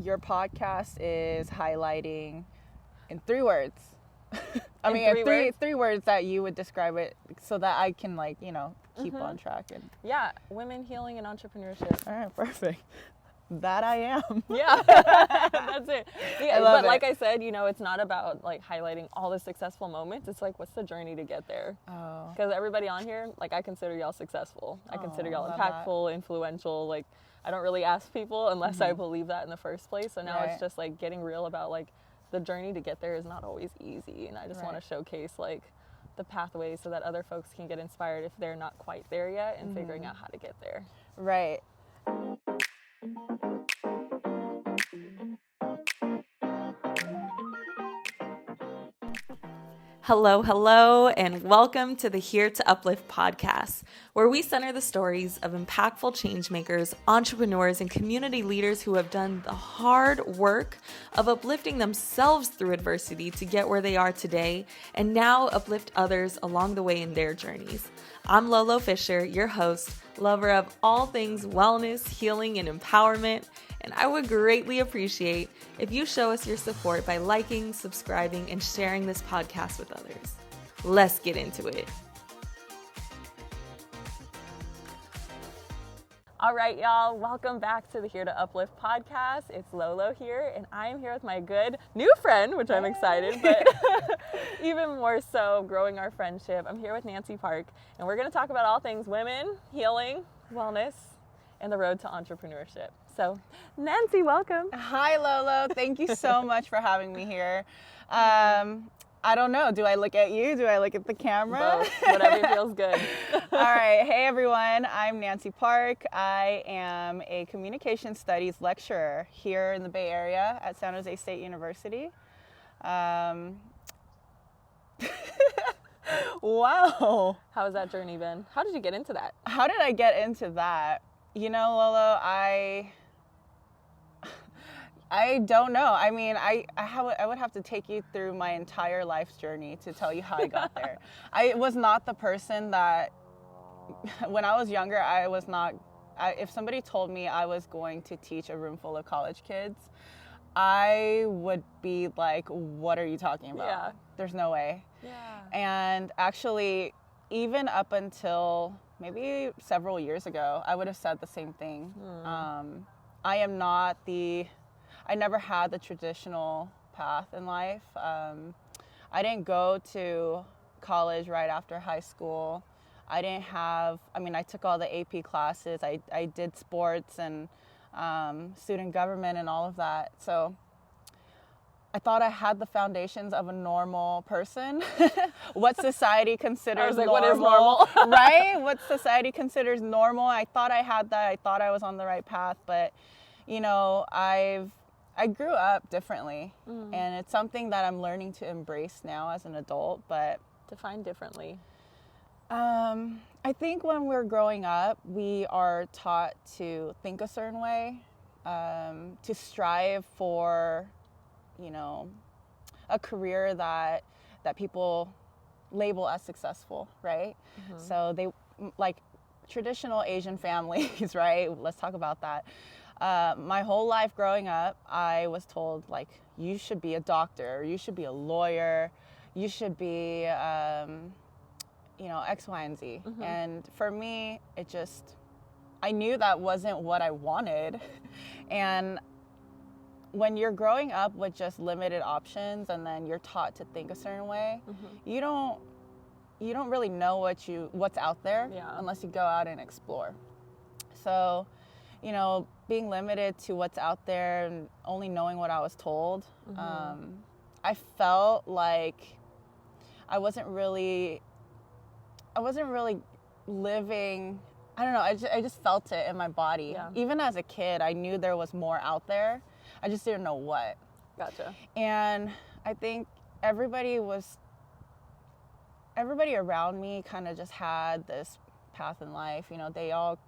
your podcast is highlighting in 3 words. I mean, three words that you would describe it so that I can keep on track. And yeah, women, healing, and entrepreneurship. All right, perfect. That I am. Yeah, that's it. Yeah, but like it. I said, it's not about highlighting all the successful moments. It's what's the journey to get there? Oh. Because everybody on here, I consider y'all successful. I consider y'all impactful, influential. I don't really ask people unless I believe that in the first place. So now it's just getting real about the journey to get there is not always easy, and I just want to showcase the pathways so that other folks can get inspired if they're not quite there yet and figuring out how to get there. Right. Hello, and welcome to the Here to Uplift podcast, where we center the stories of impactful changemakers, entrepreneurs, and community leaders who have done the hard work of uplifting themselves through adversity to get where they are today, and now uplift others along the way in their journeys. I'm Lolo Fisher, your host, lover of all things wellness, healing, and empowerment, and I would greatly appreciate if you show us your support by liking, subscribing, and sharing this podcast with others. Let's get into it. All right, y'all, welcome back to the Here to Uplift podcast. It's Lolo here, and I am here with my good new friend, which I'm excited, but even more so, growing our friendship. I'm here with Nancy Park, and we're going to talk about all things women, healing, wellness, and the road to entrepreneurship. So, Nancy, welcome. Hi, Lolo. Thank you so much for having me here. I don't know. Do I look at you? Do I look at the camera? Both. Whatever feels good. All right. Hey, everyone. I'm Nancy Park. I am a communication studies lecturer here in the Bay Area at San Jose State University. Wow. How has that journey been? How did you get into that? How did I get into that? Lolo, I don't know. I mean, I would have to take you through my entire life's journey to tell you how I got there. I was not the person that, when I was younger, if somebody told me I was going to teach a room full of college kids, I would be like, what are you talking about? Yeah. There's no way. Yeah. And actually, even up until maybe several years ago, I would have said the same thing. I never had the traditional path in life. I didn't go to college right after high school. I took all the AP classes. I did sports and student government and all of that. So I thought I had the foundations of a normal person. What society considers normal. What is normal? Right? What society considers normal. I thought I had that. I thought I was on the right path. But, I grew up differently. And it's something that I'm learning to embrace now as an adult. But define differently. I think when we're growing up, we are taught to think a certain way, to strive for a career that people label as successful, right? So they, traditional Asian families, right? Let's talk about that. My whole life growing up, I was told, you should be a doctor, you should be a lawyer, you should be, X, Y, and Z. And for me, I knew that wasn't what I wanted. And when you're growing up with just limited options and then you're taught to think a certain way, you don't really know what's out there unless you go out and explore. So, being limited to what's out there and only knowing what I was told, I felt like I wasn't really living. I don't know. I just felt it in my body. Yeah. Even as a kid, I knew there was more out there. I just didn't know what. Gotcha. And I think everybody around me kind of just had this path in life. They all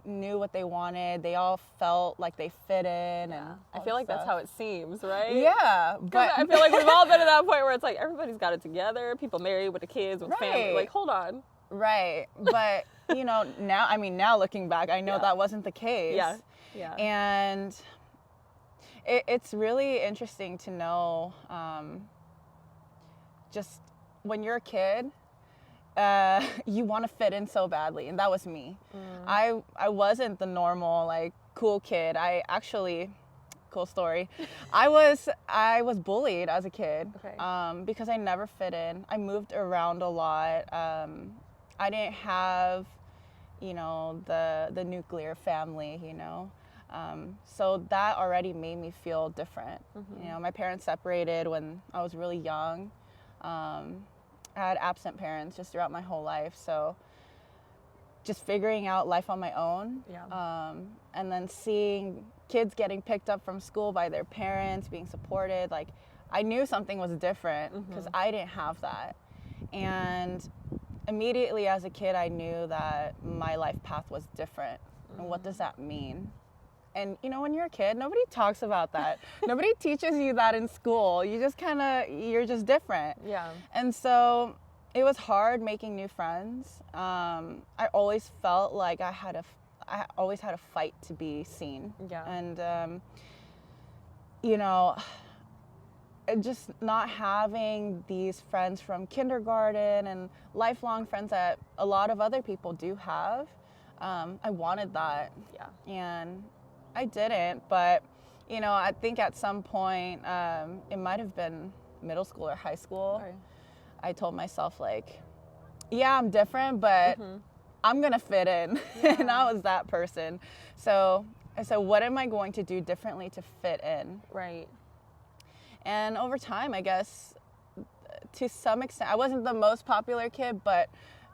knew what they wanted. They all felt like they fit in. And I feel like that's how it seems, right? Yeah. But I feel like we've all been at that point where it's everybody's got it together. People married with the kids, with family. Hold on. Right. But, now looking back, I know that wasn't the case. Yeah. And it's really interesting to know, just when you're a kid, you want to fit in so badly, and that was me. I wasn't the normal, like, cool kid. I actually, cool story, I was bullied as a kid. Okay. Because I never fit in. I moved around a lot. I didn't have, the nuclear family, so that already made me feel different. My parents separated when I was really young. I had absent parents just throughout my whole life, so just figuring out life on my own. And then seeing kids getting picked up from school by their parents, being supported, like, I knew something was different because I didn't have that. And immediately as a kid, I knew that my life path was different. And what does that mean? And, when you're a kid, nobody talks about that. Nobody teaches you that in school. You just you're just different. Yeah. And so it was hard making new friends. I always felt like I always had a fight to be seen. Yeah. And, just not having these friends from kindergarten and lifelong friends that a lot of other people do have, I wanted that. Yeah. And I didn't, but, I think at some point, it might have been middle school or high school, Right. I told myself, like, yeah, I'm different, but I'm going to fit in. And I was that person. So I said, what am I going to do differently to fit in? Right. And over time, I guess, to some extent, I wasn't the most popular kid, but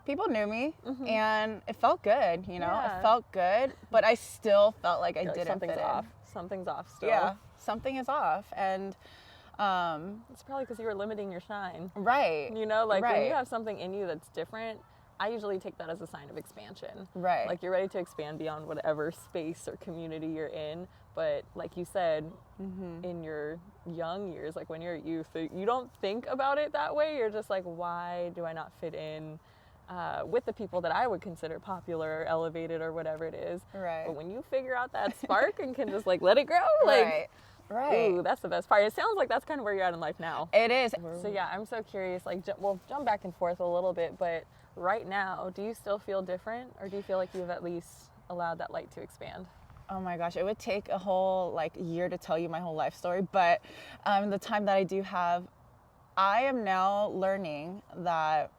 people knew me, and it felt good, Yeah. It felt good, but I still felt like I You're didn't something's fit off. in. Something's off still. Yeah, something is off, and it's probably because you were limiting your shine. right. When you have something in you that's different, I usually take that as a sign of expansion. Right. Like, you're ready to expand beyond whatever space or community you're in. But like you said, in your young years, like when you're a youth, you don't think about it that way. You're just like, why do I not fit in with the people that I would consider popular or elevated or whatever it is? Right. But when you figure out that spark and can just like let it grow, like, right. ooh, that's the best part. It sounds like that's kind of where you're at in life now. It is. So yeah, I'm so curious, like, we'll jump back and forth a little bit, but right now, do you still feel different, or do you feel like you've at least allowed that light to expand? Oh my gosh, it would take a whole year to tell you my whole life story, but the time that I do have, I am now learning that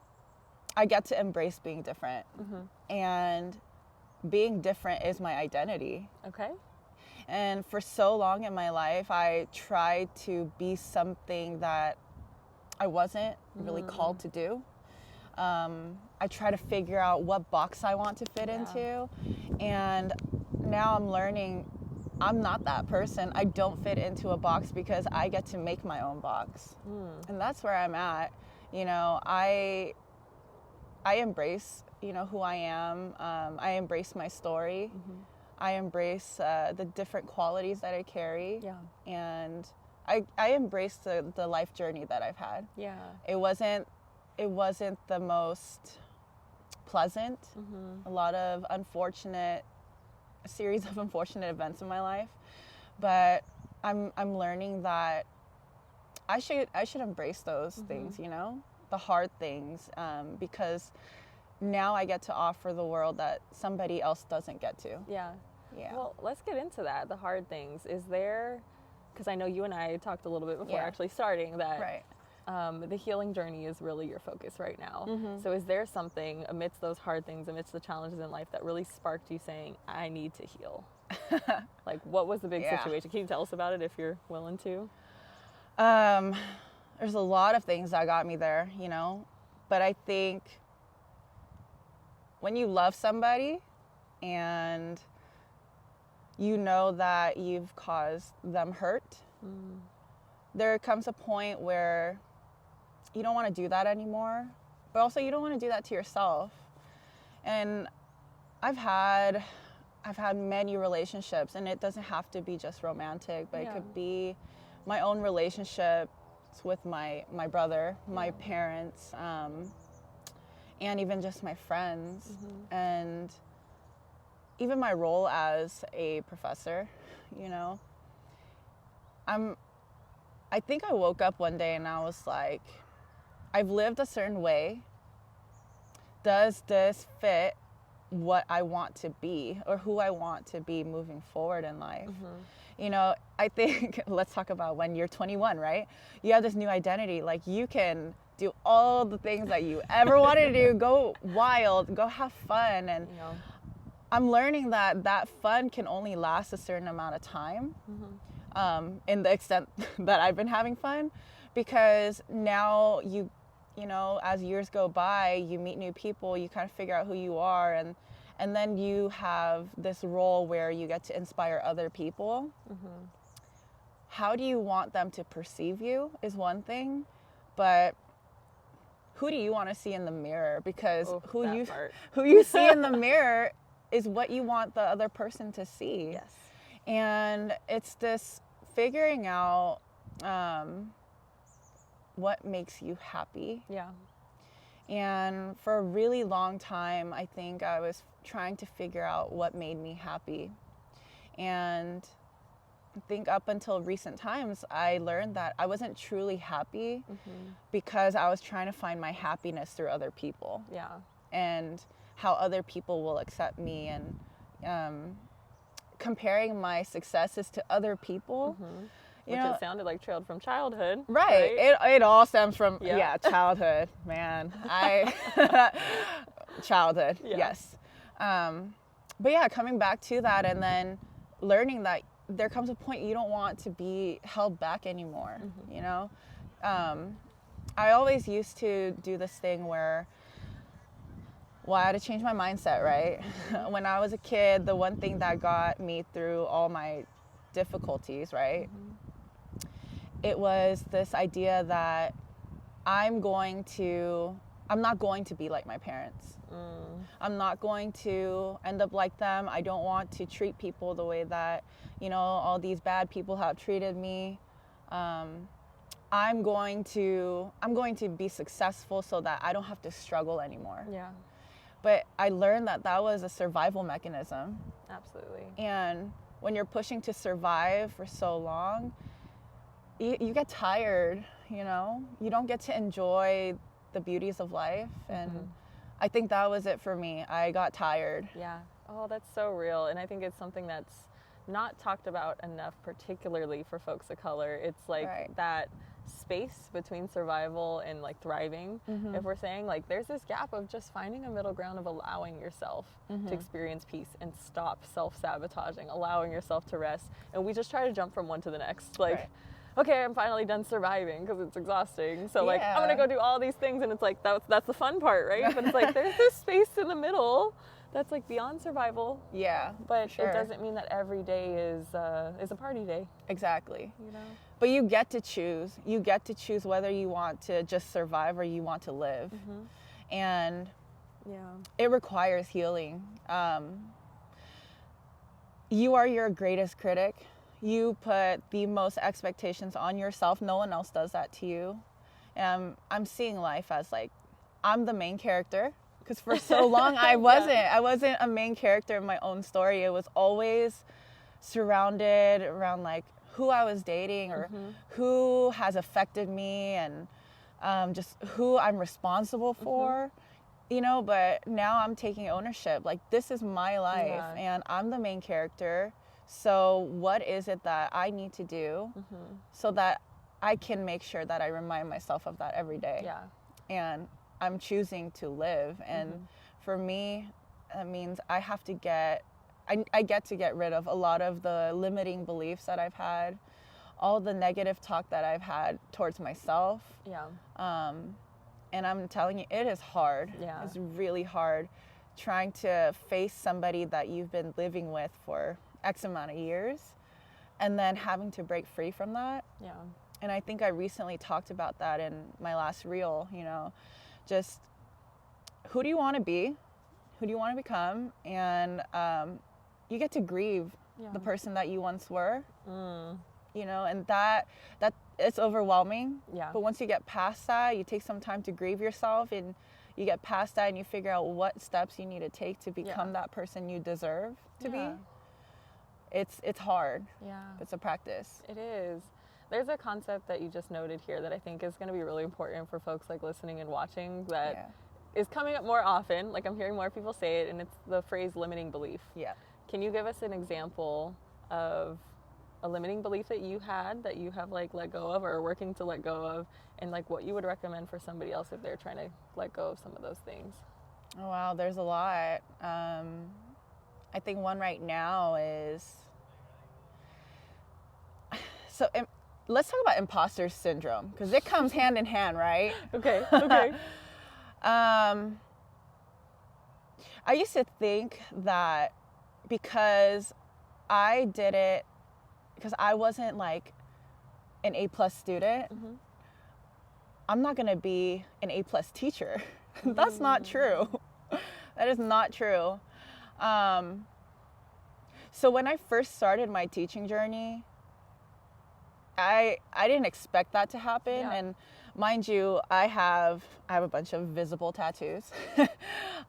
I get to embrace being different, and being different is my identity. Okay. And for so long in my life, I tried to be something that I wasn't really called to do. I try to figure out what box I want to fit into. And now I'm learning I'm not that person. I don't fit into a box because I get to make my own box. And that's where I'm at. I embrace, who I am. I embrace my story. I embrace the different qualities that I carry. Yeah. And I embrace the life journey that I've had. Yeah. It wasn't the most pleasant. A lot of a series of unfortunate events in my life, but I'm learning that I should embrace those things, the hard things, because now I get to offer the world that somebody else doesn't get to. Yeah. Yeah. Well, let's get into that. The hard things. Is there, because I know you and I talked a little bit before actually starting that. Right. The healing journey is really your focus right now. So is there something amidst those hard things, amidst the challenges in life, that really sparked you saying, I need to heal? Like, what was the big situation? Can you tell us about it if you're willing to? There's a lot of things that got me there, but I think when you love somebody and you know that you've caused them hurt, there comes a point where you don't want to do that anymore, but also you don't want to do that to yourself. And I've had many relationships, and it doesn't have to be just romantic, but it could be my own relationships with my brother, my parents, and even just my friends, and even my role as a professor, I think I woke up one day and I was like, I've lived a certain way. Does this fit what I want to be or who I want to be moving forward in life? You know, I think, let's talk about when you're 21, right? You have this new identity. Like, you can do all the things that you ever wanted to do, go wild, go have fun. And I'm learning that that fun can only last a certain amount of time, in the extent that I've been having fun, because now you know, as years go by, you meet new people, you kind of figure out who you are, and then you have this role where you get to inspire other people. How do you want them to perceive you is one thing, but who do you want to see in the mirror? Because who you see in the mirror is what you want the other person to see. Yes. And it's this figuring out what makes you happy. Yeah. And for a really long time, I think I was trying to figure out what made me happy. And I think up until recent times, I learned that I wasn't truly happy because I was trying to find my happiness through other people. Yeah. And how other people will accept me, and comparing my successes to other people. Which it sounded like trailed from childhood. Right. It all stems from, childhood, man. Childhood, yes. But yeah, coming back to that and then learning that there comes a point you don't want to be held back anymore, you know? I always used to do this thing where, I had to change my mindset, right? When I was a kid, the one thing that got me through all my difficulties, right? It was this idea that I'm not going to be like my parents. I'm not going to end up like them. I don't want to treat people the way that, you know, all these bad people have treated me. I'm going to be successful so that I don't have to struggle anymore. Yeah. But I learned that that was a survival mechanism. Absolutely. And when you're pushing to survive for so long, you get tired, you know? You don't get to enjoy the beauties of life. And I think that was it for me. I got tired. Yeah. Oh, that's so real. And I think it's something that's not talked about enough, particularly for folks of color. It's like that space between survival and like thriving. If we're saying like there's this gap of just finding a middle ground of allowing yourself to experience peace and stop self-sabotaging, allowing yourself to rest. And we just try to jump from one to the next. Like, okay, I'm finally done surviving because it's exhausting. So like, I'm going to go do all these things. And it's like, that's the fun part, right? But it's like, there's this space in the middle that's like beyond survival. Yeah. But it doesn't mean that every day is a party day. Exactly. You know? But you get to choose. You get to choose whether you want to just survive or you want to live. And it requires healing. You are your greatest critic. You put the most expectations on yourself. No one else does that to you. And I'm seeing life as like, I'm the main character. Because for so long I wasn't a main character in my own story. It was always surrounded around like who I was dating or who has affected me and just who I'm responsible for, you know. But now I'm taking ownership. Like, this is my life and I'm the main character. So what is it that I need to do so that I can make sure that I remind myself of that every day? Yeah. And I'm choosing to live. And for me, that means I have to I get to get rid of a lot of the limiting beliefs that I've had, all the negative talk that I've had towards myself. Yeah. And I'm telling you, it is hard. Yeah. It's really hard trying to face somebody that you've been living with for X amount of years and then having to break free from that. Yeah. And I think I recently talked about that in my last reel, you know, just who do you want to be? Who do you want to become? And you get to grieve the person that you once were, you know, and that it's overwhelming. Yeah. But once you get past that, you take some time to grieve yourself and you get past that and you figure out what steps you need to take to become that person you deserve to be. it's hard. Yeah. It's a practice. It is. There's a concept that you just noted here that I think is going to be really important for folks like listening and watching that is coming up more often. Like I'm hearing more people say it, and it's the phrase limiting belief. Yeah. Can you give us an example of a limiting belief that you had that you have like let go of or are working to let go of, and like what you would recommend for somebody else if they're trying to let go of some of those things? Oh, wow, there's a lot. I think one right now is, so let's talk about imposter syndrome, because it comes hand in hand, right? Okay. I used to think that because I did it, because I wasn't like an A+ student, I'm not going to be an A+ teacher. That's not true. That is not true. So when I first started my teaching journey, I didn't expect that to happen. Yeah. And mind you, I have a bunch of visible tattoos.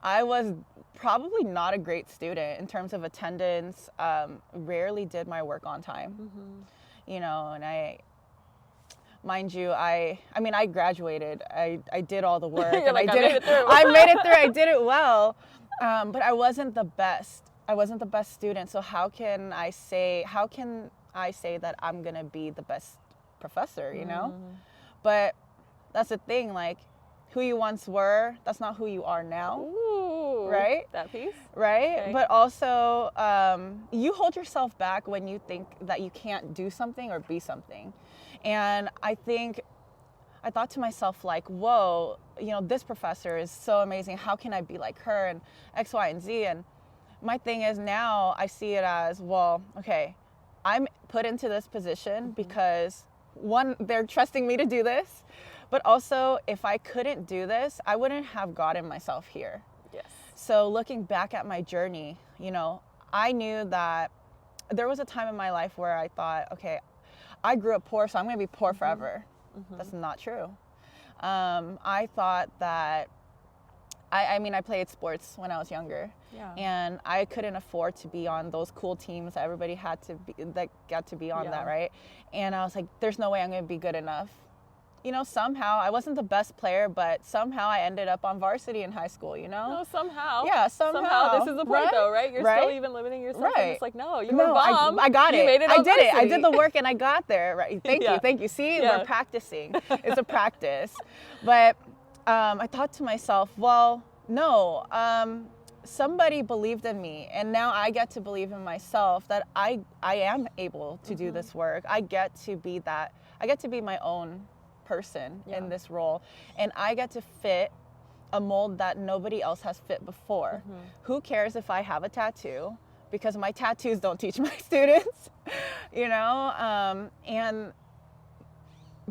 I was probably not a great student in terms of attendance, rarely did my work on time, you know, and mind you, I graduated, I did all the work, and like, I made it through, I did it well, but I wasn't the best student. So how can I say that I'm gonna be the best professor, you know? But that's the thing, like, who you once were, that's not who you are now. Ooh, right? That piece? Right? Okay. But also, you hold yourself back when you think that you can't do something or be something. And I thought to myself, like, whoa, you know, this professor is so amazing. How can I be like her, and X, Y, and Z? And my thing is, now I see it as, well, okay, I'm put into this position because, one, they're trusting me to do this, but also, if I couldn't do this, I wouldn't have gotten myself here. Yes. So looking back at my journey, you know, I knew that there was a time in my life where I thought, okay, I grew up poor, so I'm going to be poor forever. That's not true. I thought that, I played sports when I was younger. Yeah. And I couldn't afford to be on those cool teams that everybody got to be on, that, right? And I was like, there's no way I'm going to be good enough. You know, somehow, I wasn't the best player, but somehow I ended up on varsity in high school, you know? No, somehow. Yeah, somehow. This is the point, right? though, right? You're right? still even limiting yourself. Right. And it's like, no, you were bomb. I got it. You made it. I did it. I varsity. did the work and I got there. Right. Thank you. See, we're practicing. It's a practice. But I thought to myself, well, no, somebody believed in me, and now I get to believe in myself that I am able to do this work. I get to be my own person in this role, and I get to fit a mold that nobody else has fit before. Who cares if I have a tattoo, because my tattoos don't teach my students, you know? And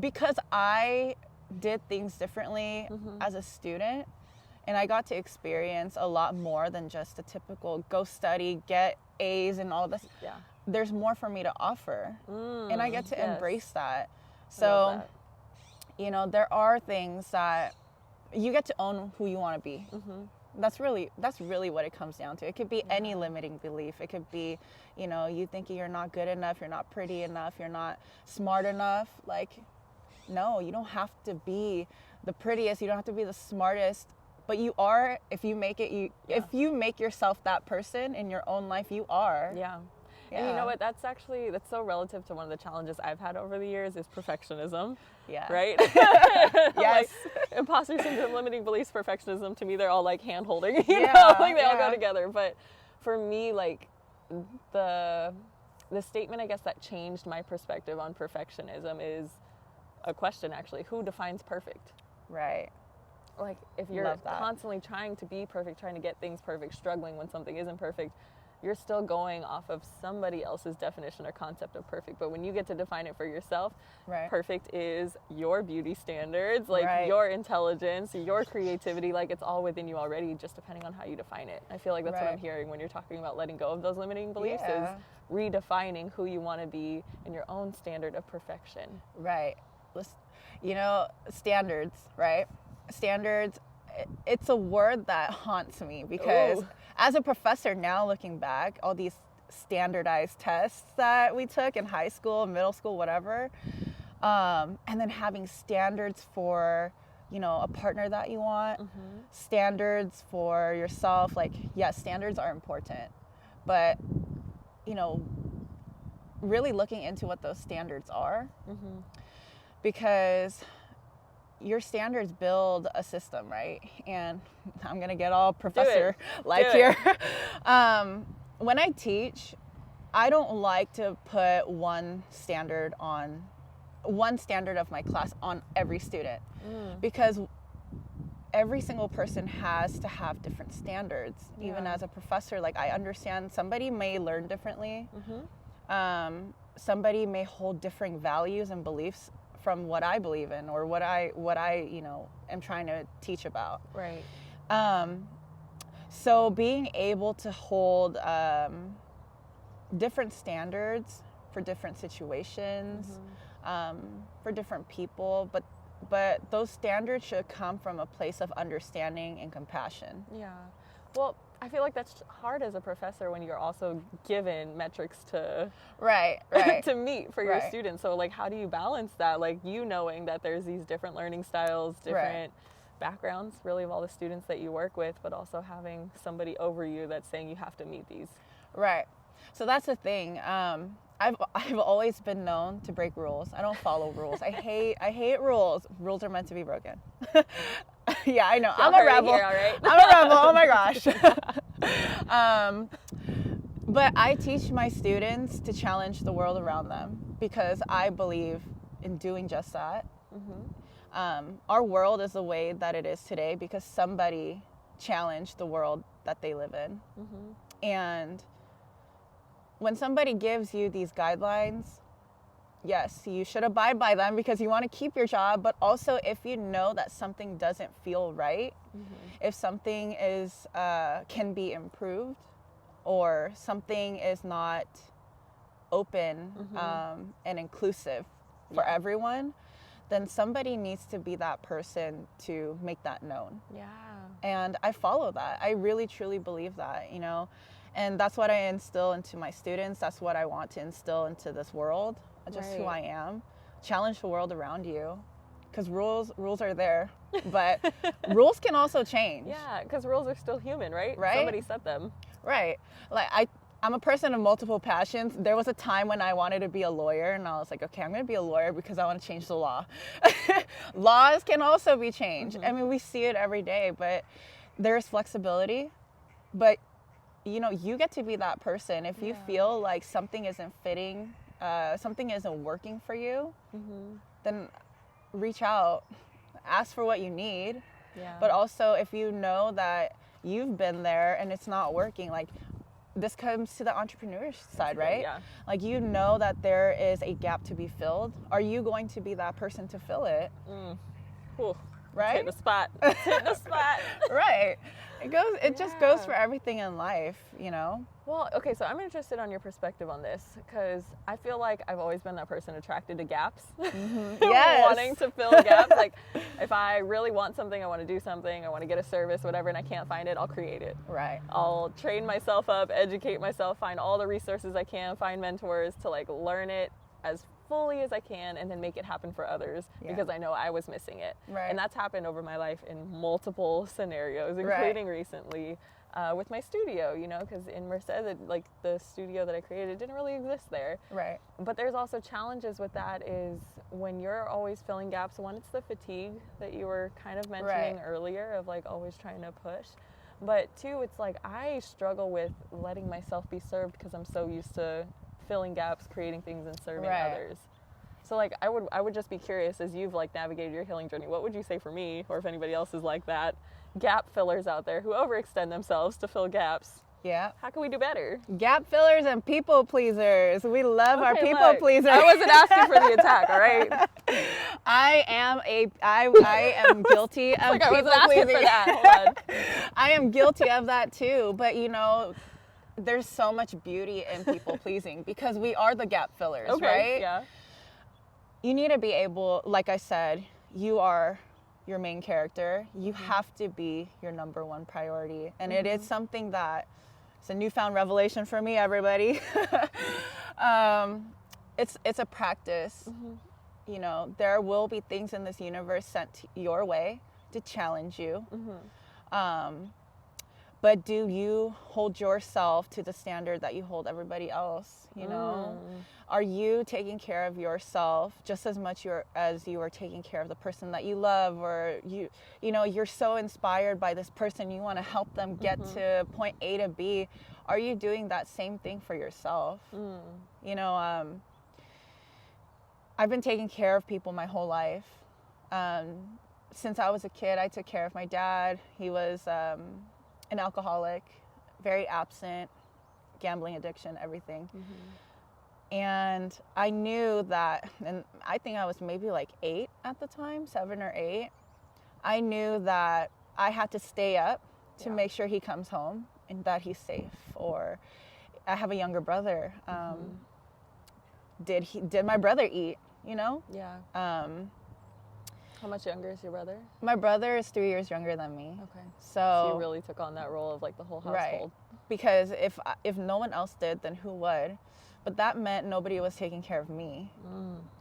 because I did things differently as a student, and I got to experience a lot more than just a typical go study, get A's and all this. Yeah. There's more for me to offer, and I get to embrace that. I So, love that. you know, there are things that you get to own who you want to be. That's really what it comes down to. It could be any limiting belief. It could be, you know, you thinking you're not good enough, you're not pretty enough, you're not smart enough. Like, no, you don't have to be the prettiest, you don't have to be the smartest, but you are, if you make yourself that person in your own life, you are. Yeah. And you know what, that's so relative to one of the challenges I've had over the years is perfectionism. Yeah. Right? Yes. Like, imposter syndrome, limiting beliefs, perfectionism, to me, they're all like hand holding, you know, like they all go together. But for me, like the statement, I guess, that changed my perspective on perfectionism is a question, actually. Who defines perfect? Right. Like, if you're constantly trying to be perfect, trying to get things perfect, struggling when something isn't perfect, you're still going off of somebody else's definition or concept of perfect. But when you get to define it for yourself, perfect is your beauty standards, like your intelligence, your creativity, like it's all within you already, just depending on how you define it. I feel like that's what I'm hearing when you're talking about letting go of those limiting beliefs is redefining who you want to be in your own standard of perfection. Right. You know, standards, right? Standards, it's a word that haunts me because as a professor now, looking back, all these standardized tests that we took in high school, middle school, whatever. And then having standards for, you know, a partner that you want, standards for yourself. Like, yes, standards are important, but, you know, really looking into what those standards are, because your standards build a system, right? And I'm gonna get all professor-like here. When I teach, I don't like to put one standard of my class on every student, because every single person has to have different standards. Even as a professor, like, I understand somebody may learn differently. Somebody may hold differing values and beliefs from what I believe in, or what I you know, am trying to teach about. Right. So being able to hold different standards for different situations, for different people, but those standards should come from a place of understanding and compassion. Yeah. Well, I feel like that's hard as a professor when you're also given metrics to right to meet for your students. So, like, how do you balance that? Like, you knowing that there's these different learning styles, different backgrounds, really, of all the students that you work with, but also having somebody over you that's saying you have to meet these. Right. So that's the thing. I've always been known to break rules. I don't follow rules. I hate rules. Rules are meant to be broken. Yeah, I know. I'm a rebel. Here, all right? I'm a rebel. Oh my gosh. But I teach my students to challenge the world around them, because I believe in doing just that. Our world is the way that it is today because somebody challenged the world that they live in. And when somebody gives you these guidelines, yes, you should abide by them because you want to keep your job. But also, if you know that something doesn't feel right, if something is can be improved, or something is not open and inclusive for everyone, then somebody needs to be that person to make that known. Yeah. And I follow that. I really, truly believe that, you know. And that's what I instill into my students. That's what I want to instill into this world, just who I am. Challenge the world around you, because rules are there, but rules can also change. Yeah, because rules are still human, right? Right. Somebody set them. Right. Like, I'm a person of multiple passions. There was a time when I wanted to be a lawyer, and I was like, okay, I'm going to be a lawyer because I want to change the law. Laws can also be changed. I mean, we see it every day, but there's flexibility. But, you know, you get to be that person. If you feel like something isn't fitting, something isn't working for you, then reach out, ask for what you need. But also, if you know that you've been there and it's not working, like, this comes to the entrepreneur side, right? Yeah. Like, you know that there is a gap to be filled. Are you going to be that person to fill it? Ooh, right? Hit the spot. Hit the spot. Right. It just goes for everything in life, you know? Well, okay, so I'm interested on your perspective on this, because I feel like I've always been that person attracted to gaps. Yes. Wanting to fill gaps. Like, if I really want something, I want to do something, I want to get a service, whatever, and I can't find it, I'll create it. Right. I'll train myself up, educate myself, find all the resources I can, find mentors to, like, learn it as fully as I can, and then make it happen for others, because I know I was missing it. Right. And that's happened over my life in multiple scenarios, including recently with my studio, you know, because in Merced, like, the studio that I created didn't really exist there. Right. But there's also challenges with that, is when you're always filling gaps. One, it's the fatigue that you were kind of mentioning earlier, of, like, always trying to push. But two, it's like, I struggle with letting myself be served because I'm so used to filling gaps, creating things, and serving others. So, like, I would just be curious, as you've, like, navigated your healing journey, what would you say for me, or if anybody else is like that, gap fillers out there who overextend themselves to fill gaps? Yeah. How can we do better? Gap fillers and people pleasers. We love our people pleasers. I wasn't asking for the attack, all right? I am guilty of like, people I wasn't asking pleasing. for that. Hold on. I am guilty of that too, but, you know, there's so much beauty in people pleasing because we are the gap fillers, right? Yeah. You need to be able, like I said, you are your main character. You have to be your number one priority. And it is something that It's a newfound revelation for me, everybody. It's a practice. You know, there will be things in this universe sent your way to challenge you. But do you hold yourself to the standard that you hold everybody else? You know, are you taking care of yourself just as much as you are taking care of the person that you love, or you know, you're so inspired by this person, you want to help them get to point A to B. Are you doing that same thing for yourself? You know, I've been taking care of people my whole life. Since I was a kid, I took care of my dad. He was an alcoholic, very absent, gambling addiction, everything. And I knew that, and I think I was maybe like 8 at the time, 7 or 8. I knew that I had to stay up to make sure he comes home and that he's safe. Or I have a younger brother. Did my brother eat, you know? Yeah. How much younger is your brother? My brother is 3 years younger than me. Okay. So you really took on that role of like the whole household. Right. Because if no one else did, then who would? But that meant nobody was taking care of me.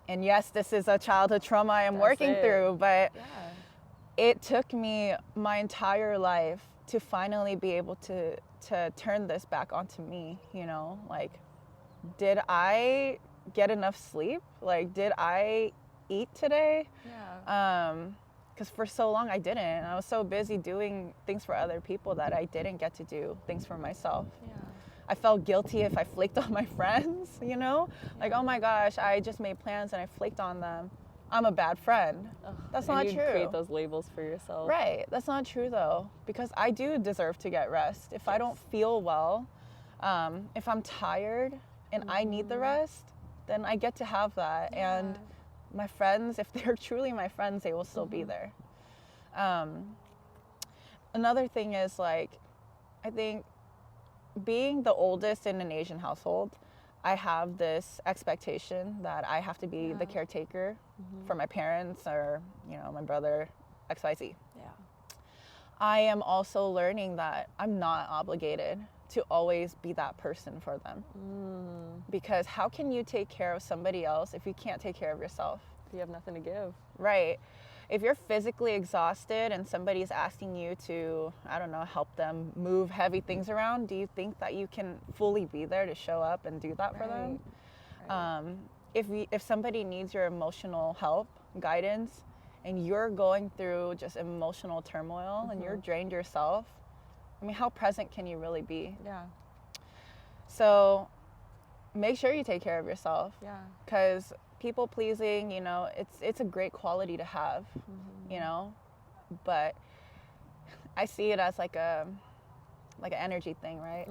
And yes, this is a childhood trauma I am working through, but it took me my entire life to finally be able to turn this back onto me, you know? Like, did I get enough sleep? Like, did I eat today? Because for so long I didn't. I was so busy doing things for other people that I didn't get to do things for myself. I felt guilty if I flaked on my friends, you know? Like, oh my gosh, I just made plans and I flaked on them. I'm a bad friend. That's not true. Create those labels for yourself. Right. That's not true though, because I do deserve to get rest. If I don't feel well, if I'm tired and I need the rest, then I get to have that. And my friends, if they're truly my friends, they will still be there. Another thing is, like, I think being the oldest in an Asian household, I have this expectation that I have to be the caretaker for my parents or, you know, my brother, XYZ. I am also learning that I'm not obligated to always be that person for them. Because how can you take care of somebody else if you can't take care of yourself? You have nothing to give. Right. If you're physically exhausted and somebody's asking you to, I don't know, help them move heavy things around, do you think that you can fully be there to show up and do that for them? If somebody needs your emotional help, guidance, and you're going through just emotional turmoil and you're drained yourself, I mean, how present can you really be? So make sure you take care of yourself. Because people pleasing, you know, it's a great quality to have, you know, but I see it as like an energy thing, right?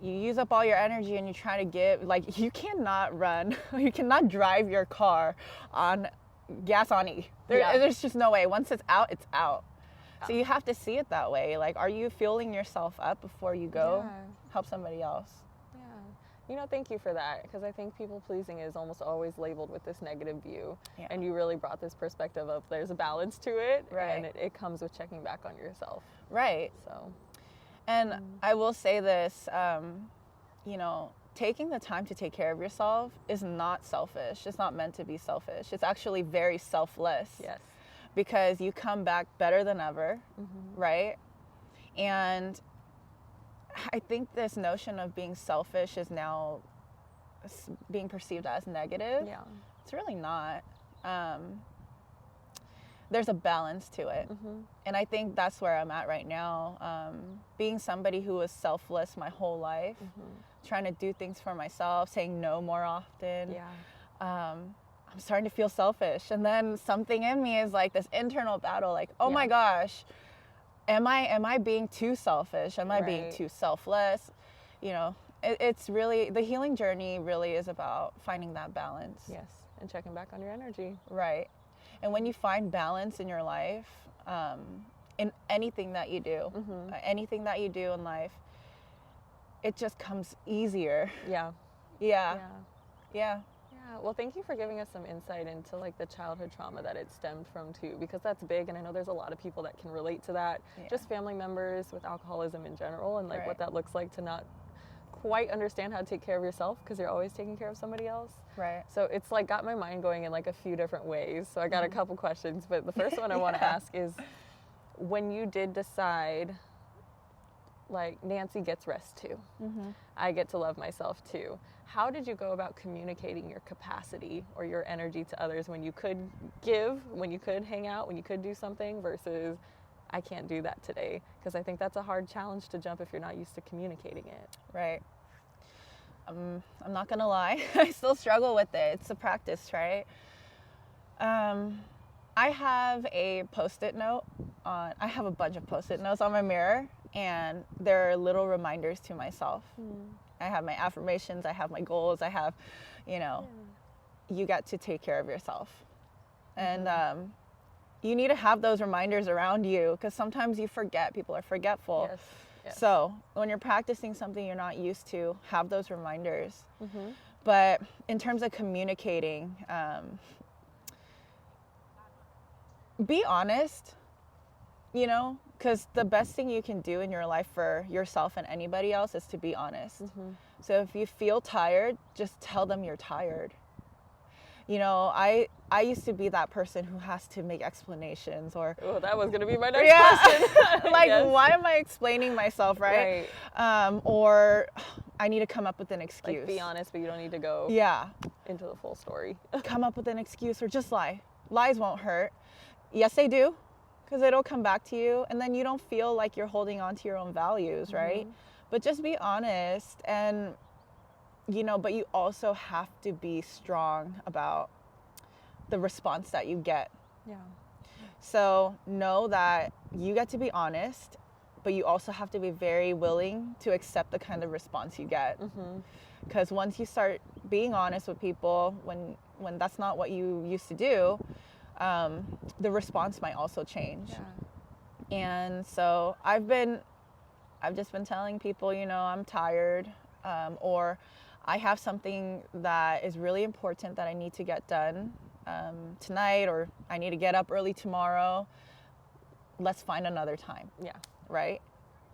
You use up all your energy and you try to give, like, you cannot run, you cannot drive your car on gas on E. There's just no way. Once it's out, it's out. So you have to see it that way. Like, are you fueling yourself up before you go help somebody else? You know, thank you for that, because I think people pleasing is almost always labeled with this negative view. And you really brought this perspective of there's a balance to it, and it comes with checking back on yourself. So, and I will say this, you know, taking the time to take care of yourself is not selfish. It's not meant to be selfish. It's actually very selfless. Because you come back better than ever, right? And I think this notion of being selfish is now being perceived as negative. It's really not. There's a balance to it. And I think that's where I'm at right now. Being somebody who was selfless my whole life, trying to do things for myself, saying no more often. I'm starting to feel selfish. And then something in me is like this internal battle, like, oh my gosh, am I being too selfish? Am I being too selfless? You know, it's really, the healing journey really is about finding that balance. And checking back on your energy. And when you find balance in your life, in anything that you do, anything that you do in life, it just comes easier. Well, thank you for giving us some insight into like the childhood trauma that it stemmed from too, because that's big, and I know there's a lot of people that can relate to that. Yeah. Just family members with alcoholism in general, and like Right. what that looks like to not quite understand how to take care of yourself because you're always taking care of somebody else. Right. So it's like got my mind going in like a few different ways. So I got a couple questions, but the first one I want to ask is, when you did decide, like, Nancy gets rest too, I get to love myself too, how did you go about communicating your capacity or your energy to others when you could give, when you could hang out, when you could do something, versus I can't do that today? Because I think that's a hard challenge to jump if you're not used to communicating it. Right. I'm not gonna lie, I still struggle with it. It's a practice, right? I have a Post-it note I have a bunch of Post-it notes on my mirror, and they're little reminders to myself. I have my affirmations, I have my goals, I have, you got to take care of yourself. And you need to have those reminders around you, because sometimes you forget. People are forgetful. Yes. So when you're practicing something you're not used to, have those reminders. But in terms of communicating, be honest, because the best thing you can do in your life for yourself and anybody else is to be honest. So if you feel tired, just tell them you're tired. I used to be that person who has to make explanations, or that was going to be my next question. like, Yes. why am I explaining myself, right? Or I need to come up with an excuse. Like, be honest, but you don't need to go into the full story. Come up with an excuse, or just lie. Lies won't hurt. Yes, they do, because it'll come back to you, and then you don't feel like you're holding on to your own values, right? But just be honest, and but you also have to be strong about the response that you get. So know that you get to be honest, but you also have to be very willing to accept the kind of response you get. Because once you start being honest with people, when that's not what you used to do, the response might also change. And so I've just been telling people, I'm tired, or I have something that is really important that I need to get done tonight, or I need to get up early tomorrow. Let's find another time. Right?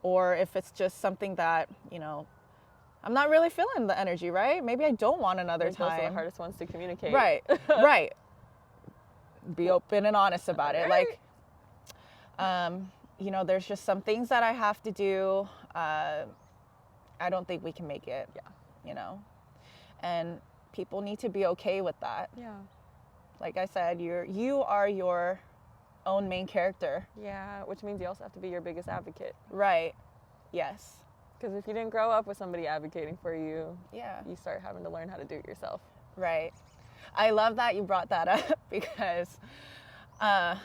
Or if it's just something that, I'm not really feeling the energy, right? Maybe I don't want another time. Those are the hardest ones to communicate. Right. Right. Be open and honest about it. Like, there's just some things that I have to do. I don't think we can make it. And people need to be okay with that. Like I said, you are your own main character. Which means you also have to be your biggest advocate. Right. Yes. Because if you didn't grow up with somebody advocating for you, Yeah. you start having to learn how to do it yourself. Right. I love that you brought that up because I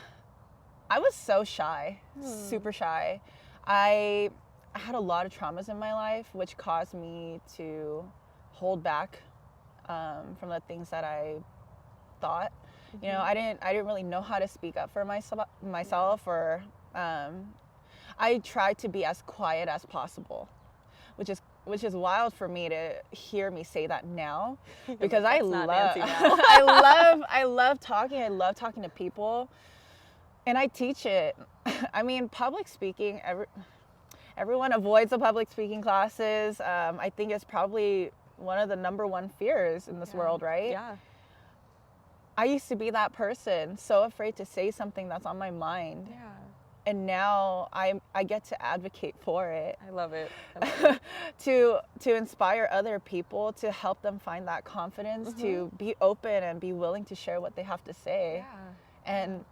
was so shy, super shy. I had a lot of traumas in my life, which caused me to hold back from the things that I thought. I didn't really know how to speak up for myself, or I tried to be as quiet as possible, which is wild for me to hear me say that now, because I love I love talking. I love talking to people, and I teach it. I mean, public speaking, everyone avoids the public speaking classes. I think it's probably one of the number one fears in this world, right? I used to be that person, so afraid to say something that's on my mind. And now I get to advocate for it. I love it. to inspire other people, to help them find that confidence, to be open and be willing to share what they have to say. And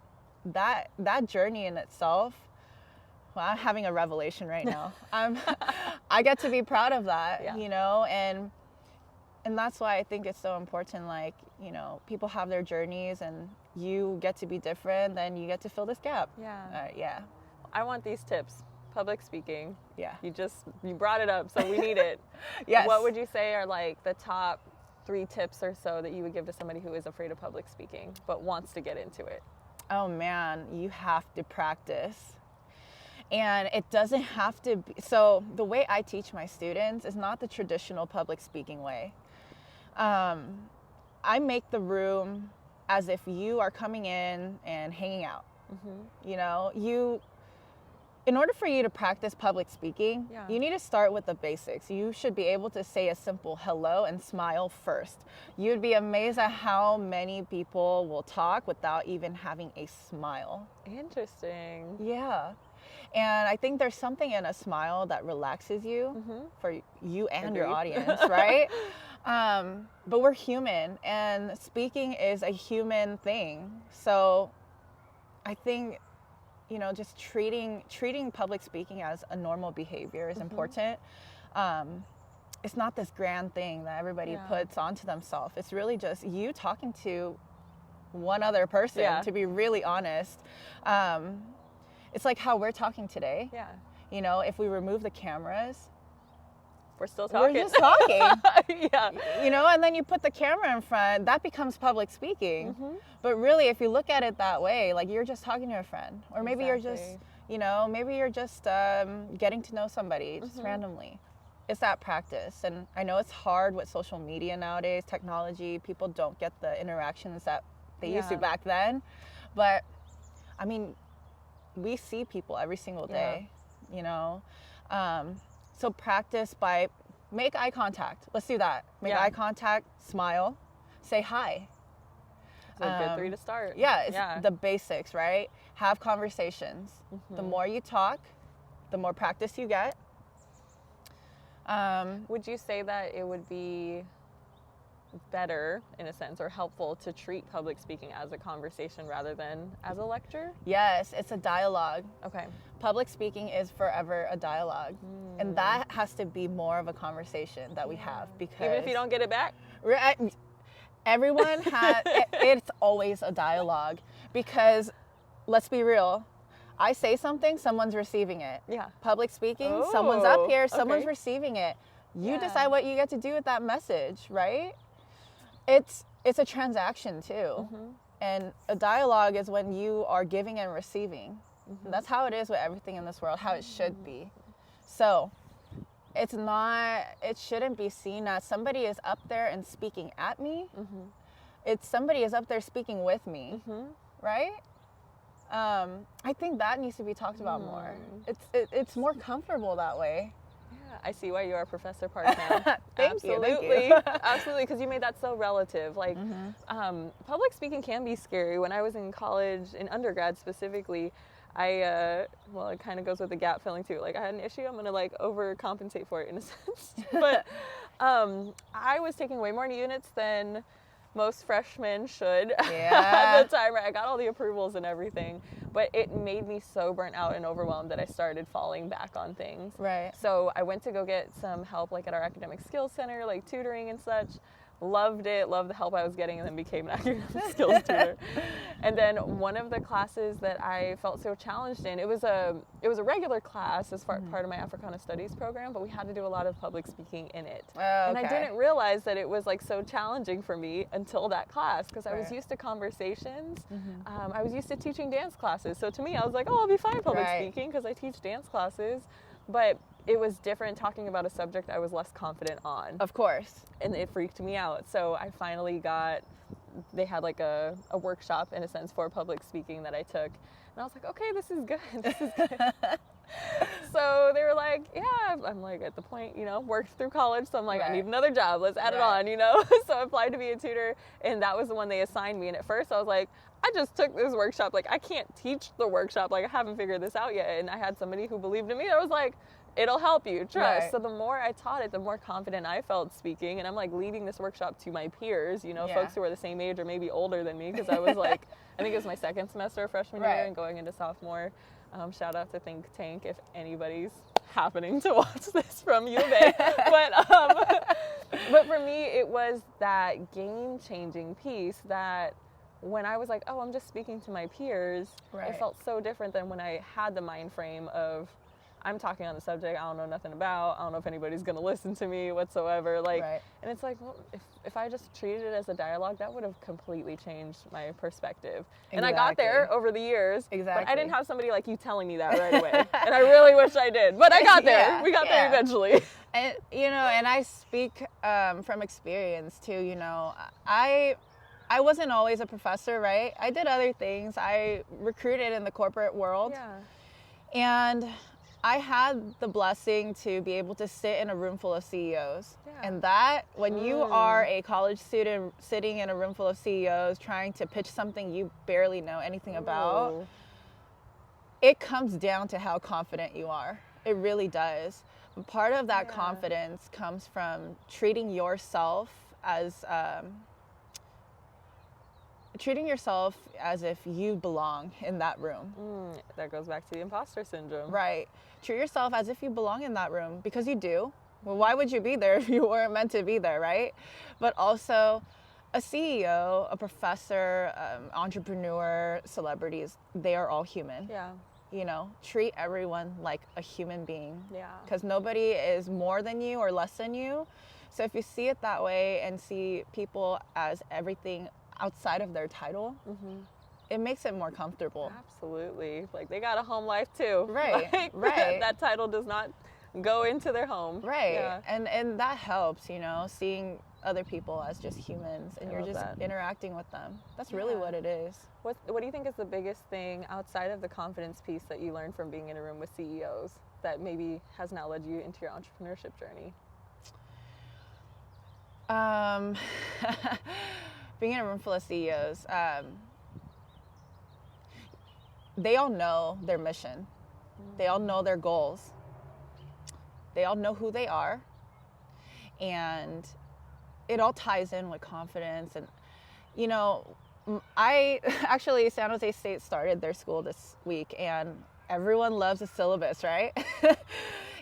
that journey in itself, well, I'm having a revelation right now. I get to be proud of that, and that's why I think it's so important. Like, people have their journeys, and you get to be different, then you get to fill this gap. I want these tips. Public speaking. You brought it up, so we need it. Yes. What would you say are like the top 3 tips or so that you would give to somebody who is afraid of public speaking but wants to get into it? Oh man, you have to practice. And it doesn't have to be, so the way I teach my students is not the traditional public speaking way. I make the room as if you are coming in and hanging out. You know, in order for you to practice public speaking, you need to start with the basics. You should be able to say a simple hello and smile first. You'd be amazed at how many people will talk without even having a smile. Interesting. Yeah. And I think there's something in a smile that relaxes you for you and your audience, right? But we're human, and speaking is a human thing. So I think, you know, just treating public speaking as a normal behavior is important. It's not this grand thing that everybody puts onto themselves. It's really just you talking to one other person, to be really honest. It's like how we're talking today. Yeah. You know, if we remove the cameras, we're still talking. We're just talking. Yeah. You know, and then you put the camera in front, that becomes public speaking. But really, if you look at it that way, like you're just talking to a friend. Or maybe you're just, you know, maybe you're just getting to know somebody just randomly. It's that practice. And I know it's hard with social media nowadays, technology. People don't get the interactions that they used to back then. But, I mean, we see people every single day, you know. So practice by make eye contact. Let's do that. Make eye contact, smile, say hi. It's a good 3 to start. Yeah, it's the basics, right? Have conversations. The more you talk, the more practice you get. Would you say that it would be better, in a sense, or helpful to treat public speaking as a conversation rather than as a lecture? Yes, it's a dialogue. Okay. Public speaking is forever a dialogue. And that has to be more of a conversation that we have, because even if you don't get it back? Everyone has, it's always a dialogue, because let's be real. I say something, someone's receiving it. Yeah. Public speaking, someone's up here, someone's receiving it. You decide what you get to do with that message, right? It's a transaction too. And a dialogue is when you are giving and receiving. And that's how it is with everything in this world, how it should be. So it shouldn't be seen as somebody is up there and speaking at me. It's somebody is up there speaking with me, right? I think that needs to be talked about more. It's more comfortable that way. Yeah, I see why you are Professor Park now. Thank you. Absolutely, because you made that so relative. Like, public speaking can be scary. When I was in college, in undergrad specifically, it kind of goes with the gap filling too. Like, I had an issue, I'm going to like overcompensate for it in a sense. But I was taking way more units than most freshmen should at the time. Right? I got all the approvals and everything, but it made me so burnt out and overwhelmed that I started falling back on things. Right. So I went to go get some help, like at our academic skills center, like tutoring and such. Loved it, loved the help I was getting, and then became an academic skills tutor. And then one of the classes that I felt so challenged in, it was a regular class as part of my Africana Studies program, but we had to do a lot of public speaking in it. And I didn't realize that it was like so challenging for me until that class, because I was used to conversations. I was used to teaching dance classes. So to me, I was like, I'll be fine public speaking because I teach dance classes. But it was different talking about a subject I was less confident on. Of course. And it freaked me out. So I finally they had like a workshop in a sense for public speaking that I took. And I was like, okay, this is good. So they were like, yeah, I'm like at the point, you know, worked through college. So I'm like, I need another job. Let's add it on, you know? So I applied to be a tutor, and that was the one they assigned me. And at first I was like, I just took this workshop. Like, I can't teach the workshop. Like, I haven't figured this out yet. And I had somebody who believed in me. I was like, it'll help you, trust. So the more I taught it, the more confident I felt speaking. And I'm like leading this workshop to my peers, you know, folks who are the same age or maybe older than me, because I was like, I think it was my second semester of freshman year and going into sophomore. Shout out to Think Tank if anybody's happening to watch this from U of A. But for me, it was that game-changing piece that when I was like, I'm just speaking to my peers, it felt so different than when I had the mind frame of, I'm talking on the subject I don't know nothing about. I don't know if anybody's going to listen to me whatsoever. Like, Right. And it's like, well, if I just treated it as a dialogue, that would have completely changed my perspective. And I got there over the years. Exactly. But I didn't have somebody like you telling me that right away. And I really wish I did. But I got there. Yeah, We got there eventually. And, you know, and I speak from experience too, you know. I wasn't always a professor, right? I did other things. I recruited in the corporate world. Yeah. And I had the blessing to be able to sit in a room full of CEOs. Yeah. And that, when you are a college student sitting in a room full of CEOs trying to pitch something you barely know anything about, it comes down to how confident you are. It really does. But part of that confidence comes from treating yourself as if you belong in that room. That goes back to the imposter syndrome. Right. Treat yourself as if you belong in that room, because you do. Well, why would you be there if you weren't meant to be there, right? But also, a CEO, a professor, entrepreneur, celebrities, they are all human. Yeah. You know, treat everyone like a human being. Yeah. Because nobody is more than you or less than you. So if you see it that way and see people as everything outside of their title, it makes it more comfortable. Absolutely. Like, they got a home life too. Right, like, right. That title does not go into their home. Right. Yeah. And that helps, you know, seeing other people as just humans, and you're just interacting with them. That's really what it is. What do you think is the biggest thing outside of the confidence piece that you learned from being in a room with CEOs that maybe has now led you into your entrepreneurship journey? Being in a room full of CEOs, they all know their mission. They all know their goals. They all know who they are. And it all ties in with confidence. And, you know, San Jose State started their school this week, and everyone loves a syllabus, right?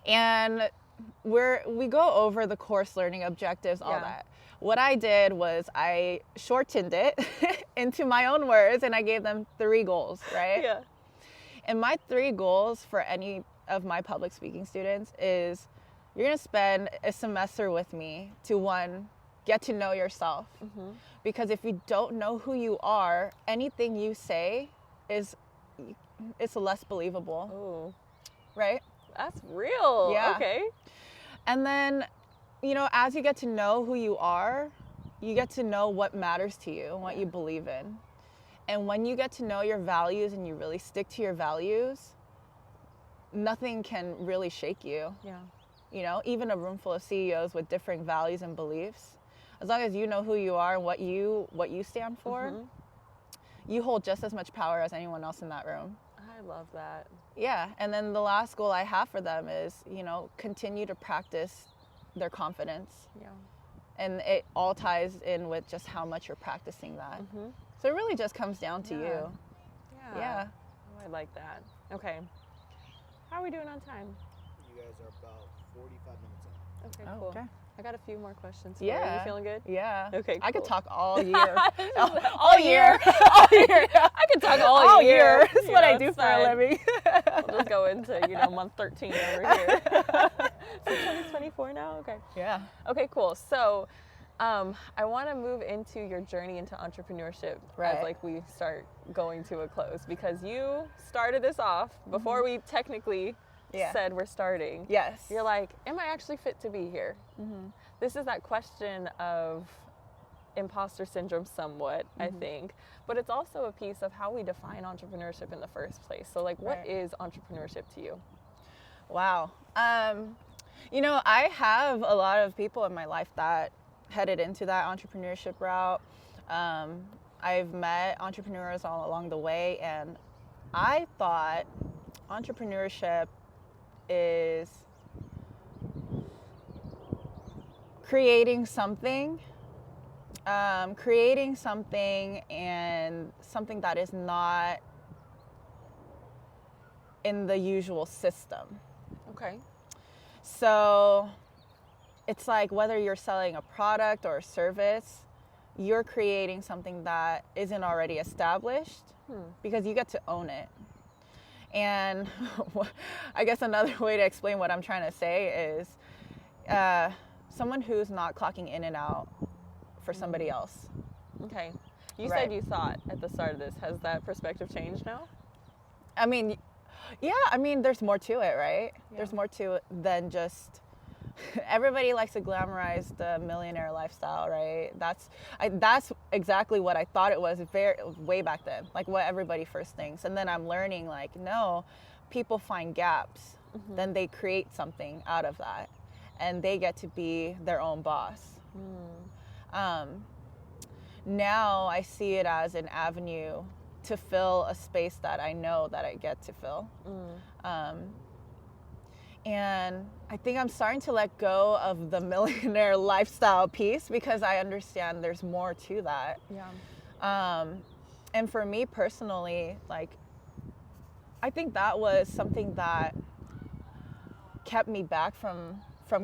And we go over the course learning objectives, all that. What I did was I shortened it into my own words, and I gave them 3 goals, right? Yeah. And my 3 goals for any of my public speaking students is, you're going to spend a semester with me to, 1, get to know yourself. Because if you don't know who you are, anything you say it's less believable. Oh. Right? That's real. Yeah. Okay. And then, you know, as you get to know who you are, you get to know what matters to you and what you believe in. And when you get to know your values and you really stick to your values, nothing can really shake you. Yeah. You know, even a room full of CEOs with different values and beliefs, as long as you know who you are and what you stand for, you hold just as much power as anyone else in that room. I love that. Yeah. And then the last goal I have for them is, you know, continue to practice their confidence. Yeah. And it all ties in with just how much you're practicing that. So it really just comes down to you. Yeah. Oh, I like that. Okay. How are we doing on time? You guys are about 45 minutes in. Okay, Oh, cool. okay. I got a few more questions for you. Yeah. You feeling good? Yeah. Okay, I could cool. talk all year. All year. All year. I could talk all year. That's what I do for a living. We'll just go into, month 13 over here. So 2024 now? Okay. Yeah. Okay, cool. So I want to move into your journey into entrepreneurship as we start going to a close, because you started this off before we technically said we're starting. Yes. You're like, am I actually fit to be here? This is that question of imposter syndrome somewhat, I think, but it's also a piece of how we define entrepreneurship in the first place. So what is entrepreneurship to you? Wow. You know, I have a lot of people in my life that headed into that entrepreneurship route. I've met entrepreneurs all along the way, and I thought entrepreneurship is creating something and something that is not in the usual system. Okay. So it's like whether you're selling a product or a service, you're creating something that isn't already established because you get to own it. And I guess another way to explain what I'm trying to say is someone who's not clocking in and out for somebody else. Okay. You Right. said you thought at the start of this. Has that perspective changed now? I mean, yeah, I mean, there's more to it, right? Yeah. There's more to it than just, everybody likes to glamorize the millionaire lifestyle, right? That's exactly what I thought it was way back then, like what everybody first thinks. And then I'm learning, like, no, people find gaps, then they create something out of that, and they get to be their own boss. Now I see it as an avenue to fill a space that I know that I get to fill. And I think I'm starting to let go of the millionaire lifestyle piece because I understand there's more to that. Yeah. And for me personally, like, I think that was something that kept me back from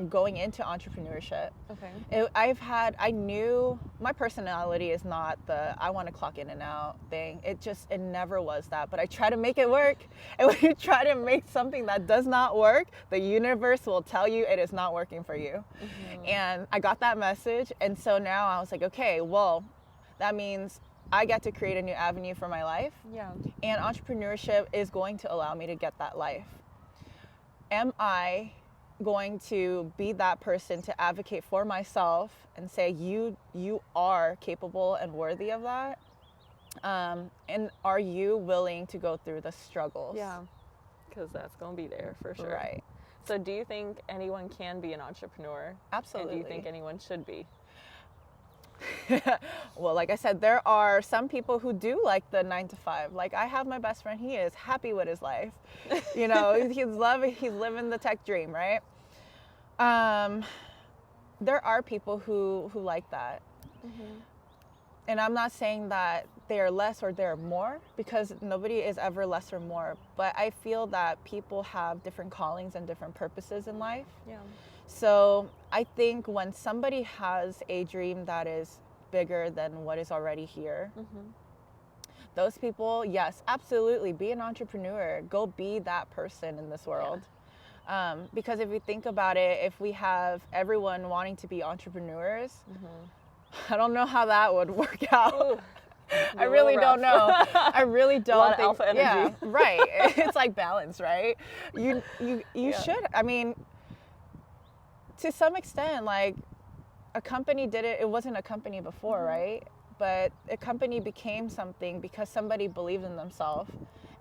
going into entrepreneurship. Okay. I knew my personality is not the I want to clock in and out thing. It never was that, but I try to make it work. And when you try to make something that does not work, the universe will tell you it is not working for you. And I got that message. And so now I was like, okay, well, that means I get to create a new avenue for my life. Yeah. And entrepreneurship is going to allow me to get that life. Am I going to be that person to advocate for myself and say you are capable and worthy of that, and are you willing to go through the struggles? Yeah, because that's going to be there for sure. Right. So do you think anyone can be an entrepreneur? Absolutely. And do you think anyone should be? Well, like I said, there are some people who do like the 9-to-5. Like, I have my best friend, he is happy with his life. You know, he's living the tech dream, right? There are people who like that. And I'm not saying that they're less or they're more, because nobody is ever less or more. But I feel that people have different callings and different purposes in life. Yeah. So I think when somebody has a dream that is bigger than what is already here, those people, yes, absolutely, be an entrepreneur. Go be that person in this world. Because if you think about it, if we have everyone wanting to be entrepreneurs, I don't know how that would work out. Ooh, I really don't know. I really don't. A lot of think, alpha energy. Yeah, right. It's like balance, right? You should. I mean, to some extent, like, a company did it. It wasn't a company before, right? But a company became something because somebody believed in themselves.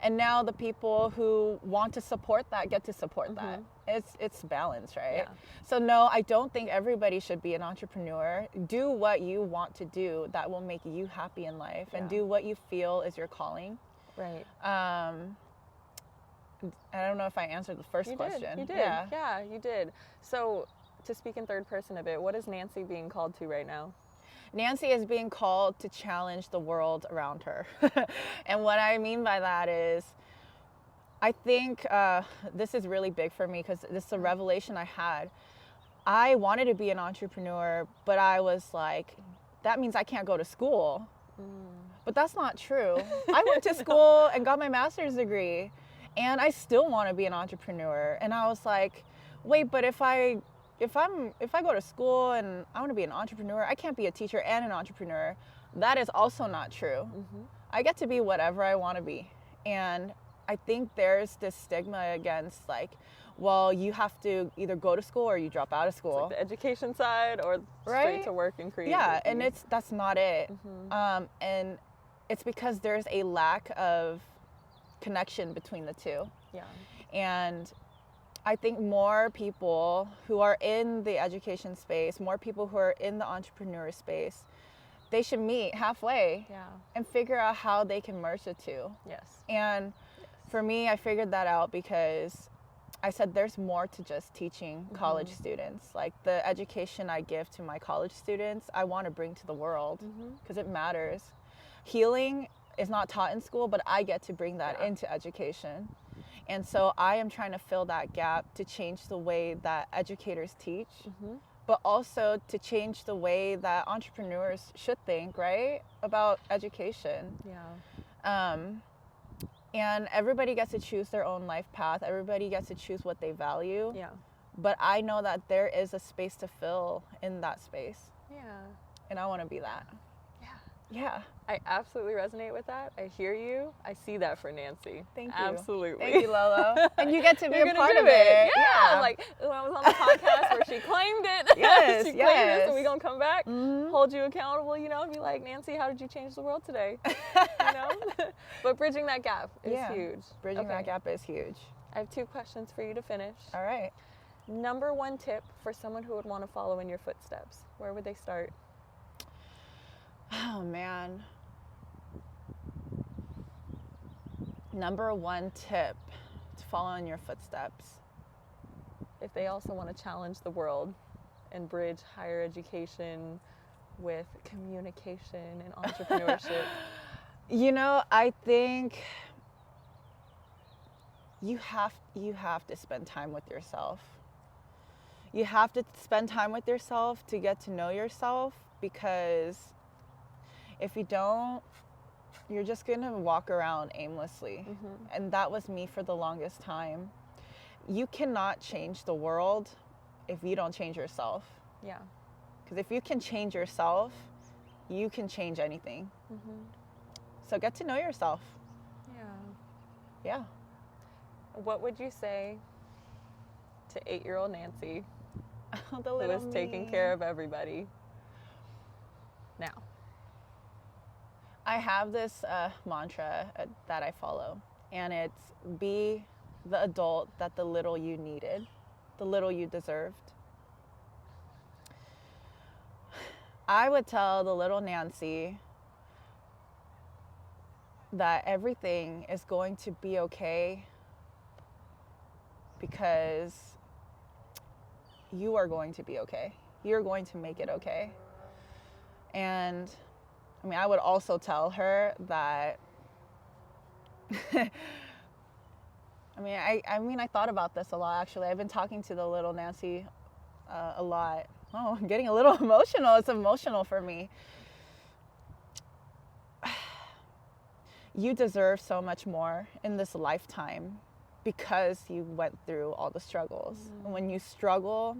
And now the people who want to support that get to support that. It's balance, right? Yeah. So no, I don't think everybody should be an entrepreneur. Do what you want to do that will make you happy in life, and do what you feel is your calling. Right. I don't know if I answered the first question. You did. Yeah. Yeah, you did. So to speak in third person a bit, what is Nancy being called to right now? Nancy is being called to challenge the world around her. And what I mean by that is, I think this is really big for me because this is a revelation I had. I wanted to be an entrepreneur, but I was like, that means I can't go to school. But that's not true. I went to school and got my master's degree, and I still want to be an entrepreneur. And I was like, wait, but if I go to school and I want to be an entrepreneur, I can't be a teacher and an entrepreneur. That is also not true. I get to be whatever I want to be. And I think there's this stigma against, like, well, you have to either go to school or you drop out of school. It's like the education side or straight to work and creativity. Yeah, and that's not it. And it's because there's a lack of connection between the two. Yeah. And I think more people who are in the education space, more people who are in the entrepreneur space, they should meet halfway and figure out how they can merge the two. Yes. And for me, I figured that out because I said there's more to just teaching college students. Like, the education I give to my college students, I want to bring to the world because it matters. Healing is not taught in school, but I get to bring that into education. And so I am trying to fill that gap to change the way that educators teach, but also to change the way that entrepreneurs should think, right, about education. Yeah. And everybody gets to choose their own life path. Everybody gets to choose what they value. Yeah. But I know that there is a space to fill in that space. Yeah. And I want to be that. Yeah. Yeah. I absolutely resonate with that. I hear you. I see that for Nancy. Thank you. Absolutely. Thank you, Lolo. And you get to be You're a gonna part do of it. Yeah. Like when I was on the podcast where she claimed it. Yes, she claimed it, yes. so we're going to come back, Mhm. hold you accountable, you know, and be like, Nancy, how did you change the world today? You know? But bridging that gap is huge. Bridging that gap is huge. I have 2 questions for you to finish. All right. Number 1 tip for someone who would want to follow in your footsteps. Where would they start? Oh, man. Number 1 tip to follow in your footsteps. If they also want to challenge the world and bridge higher education with communication and entrepreneurship. You know, I think you have to spend time with yourself. You have to spend time with yourself to get to know yourself, because if you don't, you're just going to walk around aimlessly. Mm-hmm. And that was me for the longest time. You cannot change the world if you don't change yourself. Yeah. Because if you can change yourself, you can change anything. Mm-hmm. So get to know yourself. Yeah. Yeah. What would you say to 8-year-old Nancy, The who little is taking me. care of everybody now? I have this mantra that I follow, and it's be the adult that the little you needed, the little you deserved. I would tell the little Nancy that everything is going to be okay, because you are going to be okay. You're going to make it okay. And I mean, I would also tell her that I thought about this a lot, actually. I've been talking to the little Nancy a lot. Oh, I'm getting a little emotional. It's emotional for me. You deserve so much more in this lifetime because you went through all the struggles. Mm-hmm. And when you struggle,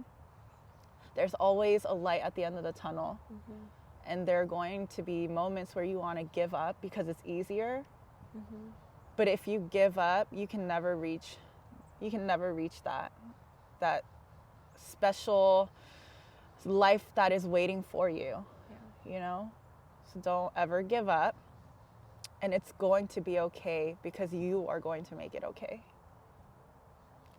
there's always a light at the end of the tunnel. Mm-hmm. And there are going to be moments where you want to give up because it's easier. Mm-hmm. But if you give up, you can never reach that special life that is waiting for you. Yeah. You know? So don't ever give up. And it's going to be okay, because you are going to make it okay.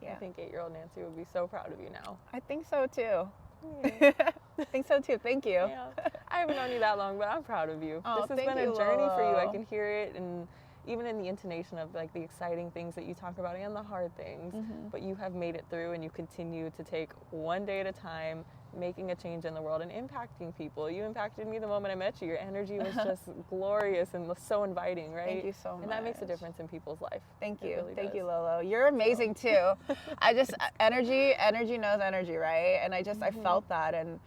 Yeah. I think 8-year-old Nancy would be so proud of you now. I think so too. Yeah. I think so too. Thank you. Yeah. I haven't known you that long, but I'm proud of you. Oh, This has thank been a you, journey for you. I Lolo. can hear it, and even in the intonation of like the exciting things that you talk about and the hard things, Mm-hmm. but you have made it through, and you continue to take one day at a time, making a change in the world and impacting people. You impacted me the moment I met you. Your energy was just glorious and so inviting, right? Thank you so much. And that makes a difference in people's life. Thank It you. really Thank does. you, Lolo. You're amazing too. I just, energy knows energy, right? And I felt that. And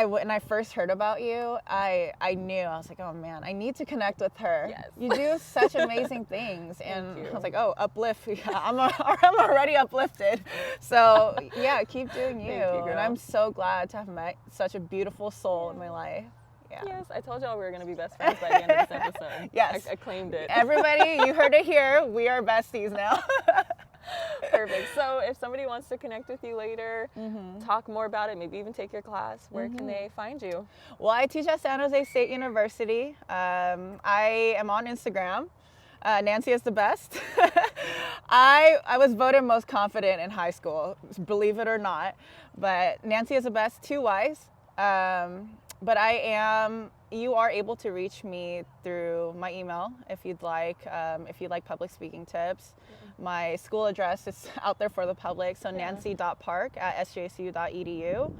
when I first heard about you, I knew, I was like, oh man, I need to connect with her. Yes. You do such amazing things. And you. I was like, oh, uplift. Yeah, I'm already uplifted. So yeah, keep doing you. Thank you, girl. And I'm so glad to have met such a beautiful soul in my life. Yeah. Yes, I told y'all we were going to be best friends by the end of this episode. Yes. I claimed it. Everybody, you heard it here. We are besties now. Perfect. So if somebody wants to connect with you later, Mm-hmm. talk more about it, maybe even take your class, where can they find you? Well, I teach at San Jose State University. I am on Instagram. Nancy is the best. I was voted most confident in high school, believe it or not. But Nancy is the best, 2 Ys. But you are able to reach me through my email if you'd like public speaking tips. My school address is out there for the public, so nancy.park@sjcu.edu.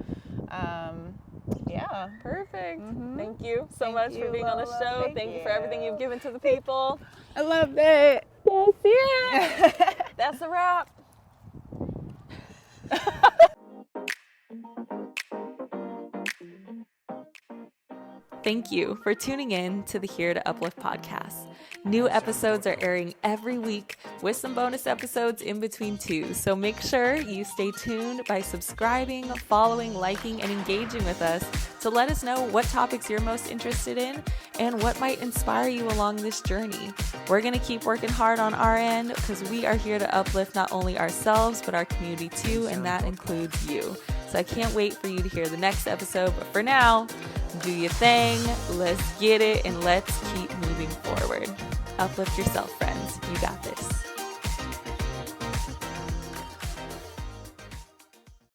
Yeah. Perfect. Mhm. Thank you so Thank much for you, being on the Lola. show. Thank you for everything you've given to the people. I loved it. Yeah. That's a wrap. thank you for tuning in to the Here to Uplift podcast. New episodes are airing every week with some bonus episodes in between too. So make sure you stay tuned by subscribing, following, liking, and engaging with us to let us know what topics you're most interested in and what might inspire you along this journey. We're going to keep working hard on our end because we are here to uplift not only ourselves, but our community too, and that includes you. So I can't wait for you to hear the next episode. But for now, do your thing, let's get it, and let's keep moving forward. Uplift yourself, friends. You got this.